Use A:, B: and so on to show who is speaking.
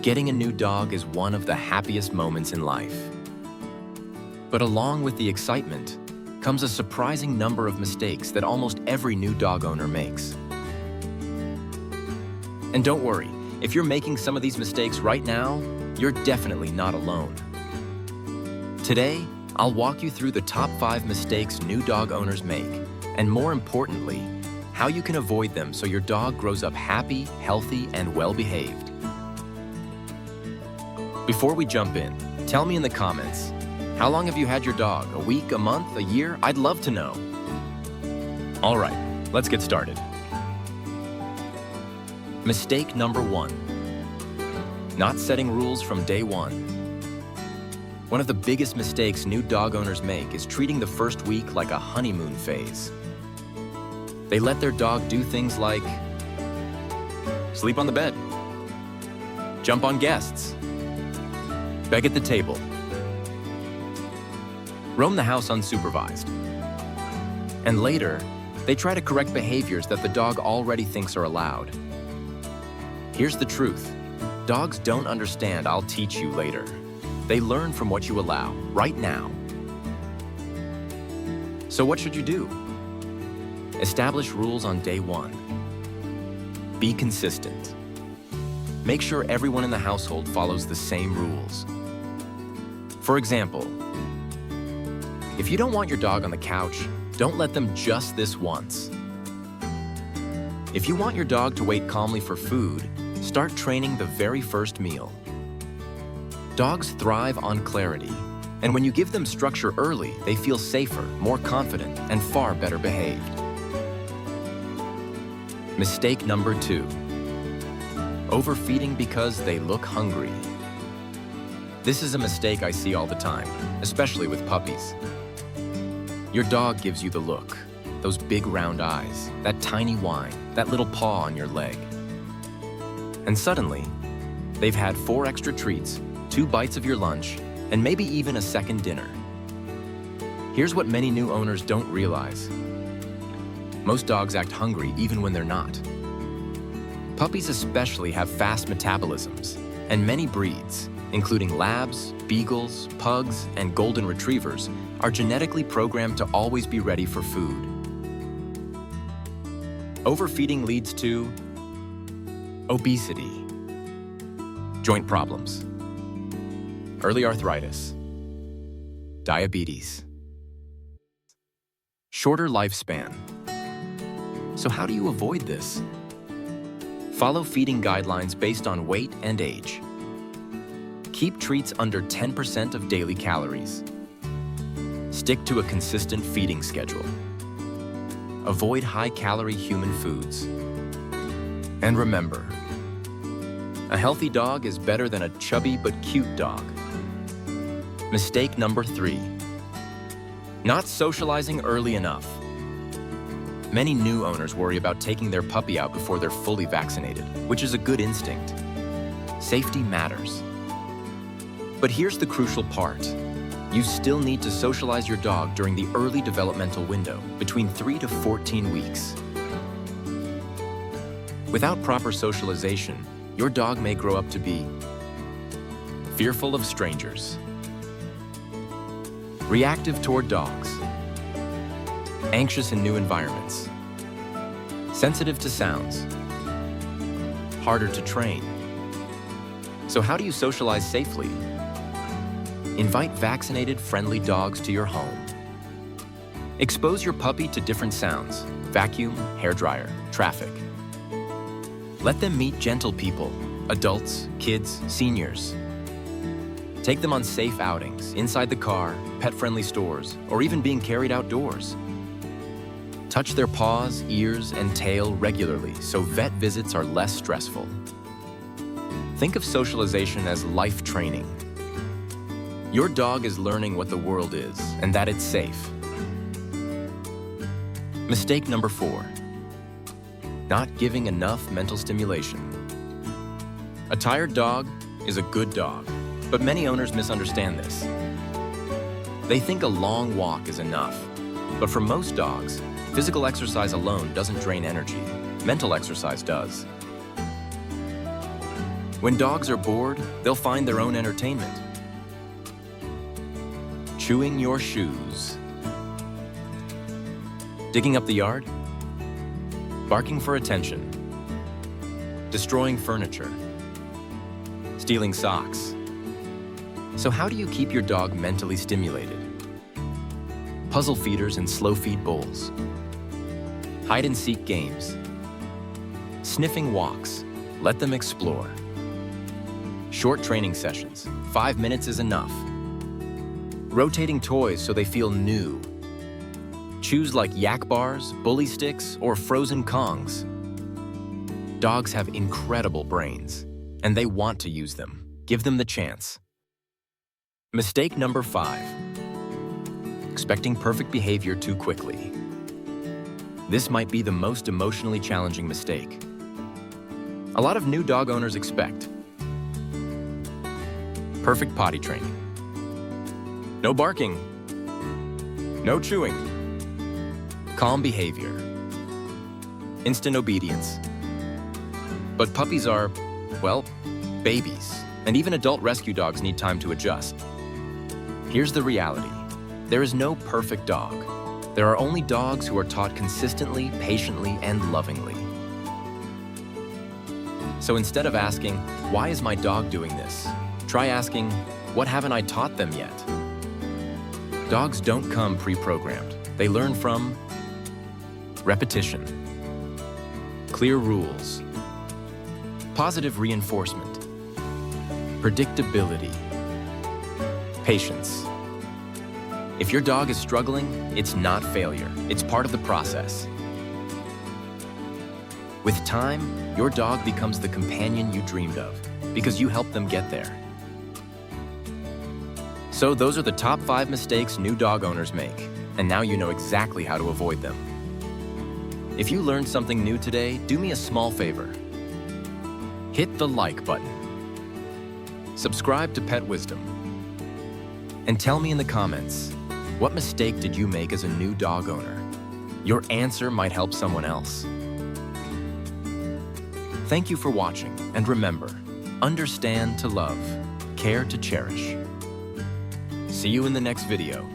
A: Getting a new dog is one of the happiest moments in life. But along with the excitement comes a surprising number of mistakes that almost every new dog owner makes. And don't worry, if you're making some of these mistakes right now, you're definitely not alone. Today, I'll walk you through the top 5 mistakes new dog owners make, and more importantly, how you can avoid them so your dog grows up happy, healthy, and well-behaved. Before we jump in, tell me in the comments, how long have you had your dog? A week, a month, a year? I'd love to know. All right, let's get started. Mistake number 1. Not setting rules from day one. One of the biggest mistakes new dog owners make is treating the first week like a honeymoon phase. They let their dog do things like sleep on the bed, jump on guests, beg at the table, roam the house unsupervised. And later, they try to correct behaviors that the dog already thinks are allowed. Here's the truth. Dogs don't understand "I'll teach you later." They learn from what you allow, right now. So what should you do? Establish rules on day 1. Be consistent. Make sure everyone in the household follows the same rules. For example, if you don't want your dog on the couch, don't let them just this once. If you want your dog to wait calmly for food, start training the very first meal. Dogs thrive on clarity, and when you give them structure early, they feel safer, more confident, and far better behaved. Mistake number 2. Overfeeding because they look hungry. This is a mistake I see all the time, especially with puppies. Your dog gives you the look, those big round eyes, that tiny whine, that little paw on your leg. And suddenly, they've had 4 extra treats, 2 bites of your lunch, and maybe even a second dinner. Here's what many new owners don't realize. Most dogs act hungry even when they're not. Puppies especially have fast metabolisms, and many breeds, including labs, beagles, pugs, and golden retrievers, are genetically programmed to always be ready for food. Overfeeding leads to obesity, joint problems, early arthritis, diabetes, shorter lifespan. So how do you avoid this? Follow feeding guidelines based on weight and age. Keep treats under 10% of daily calories. Stick to a consistent feeding schedule. Avoid high-calorie human foods. And remember, a healthy dog is better than a chubby but cute dog. Mistake number 3. Not socializing early enough. Many new owners worry about taking their puppy out before they're fully vaccinated, which is a good instinct. Safety matters. But here's the crucial part. You still need to socialize your dog during the early developmental window, between 3 to 14 weeks. Without proper socialization, your dog may grow up to be fearful of strangers, reactive toward dogs, anxious in new environments, sensitive to sounds, harder to train. So how do you socialize safely? Invite vaccinated, friendly dogs to your home. Expose your puppy to different sounds: vacuum, hairdryer, traffic. Let them meet gentle people, adults, kids, seniors. Take them on safe outings, inside the car, pet-friendly stores, or even being carried outdoors. Touch their paws, ears, and tail regularly so vet visits are less stressful. Think of socialization as life training. Your dog is learning what the world is and that it's safe. Mistake number 4. Not giving enough mental stimulation. A tired dog is a good dog, but many owners misunderstand this. They think a long walk is enough, but for most dogs, physical exercise alone doesn't drain energy. Mental exercise does. When dogs are bored, they'll find their own entertainment. Chewing your shoes. Digging up the yard. Barking for attention. Destroying furniture. Stealing socks. So how do you keep your dog mentally stimulated? Puzzle feeders and slow feed bowls. Hide-and-seek games. Sniffing walks. Let them explore. Short training sessions. 5 minutes is enough. Rotating toys so they feel new. Chews like yak bars, bully sticks, or frozen Kongs. Dogs have incredible brains, and they want to use them. Give them the chance. Mistake number 5. Expecting perfect behavior too quickly. This might be the most emotionally challenging mistake. A lot of new dog owners expect perfect potty training, no barking, no chewing, calm behavior, instant obedience. But puppies are, well, babies, and even adult rescue dogs need time to adjust. Here's the reality. There is no perfect dog. There are only dogs who are taught consistently, patiently, and lovingly. So instead of asking, "Why is my dog doing this?" try asking, "What haven't I taught them yet?" Dogs don't come pre-programmed. They learn from repetition, clear rules, positive reinforcement, predictability, patience. If your dog is struggling, it's not failure. It's part of the process. With time, your dog becomes the companion you dreamed of because you helped them get there. So those are the top 5 mistakes new dog owners make, and now you know exactly how to avoid them. If you learned something new today, do me a small favor. Hit the like button. Subscribe to Pet Wisdom. And tell me in the comments, what mistake did you make as a new dog owner? Your answer might help someone else. Thank you for watching, and remember, understand to love, care to cherish. See you in the next video.